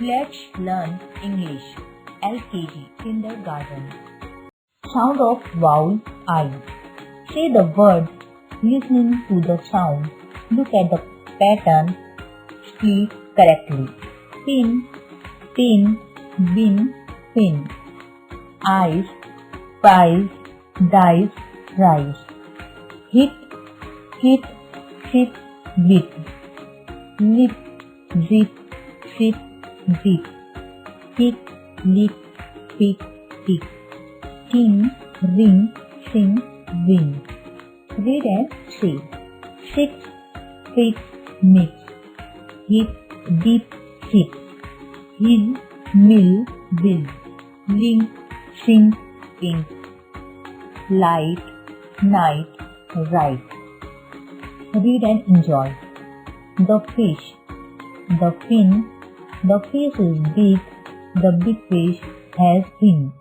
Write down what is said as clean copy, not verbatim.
Let's learn English. LKG Kindergarten. Sound of vowel I. Say the word listening to the sound. Look at the pattern. Speak correctly. Pin, pin, bin, pin. Ice, pies, dice, rice. Hit, hit, sit, bit. Lip, zip, sit, zip. Tick, lick, pick, tick. Ting, ring, sing, wing. Read and say. Six, fix, mix. Hip, dip, sip. Hill, mill, bill. Link, sink, ink. Light, night, right. Read and enjoy. The fish, the fin. The fish is big. The big fish has fin.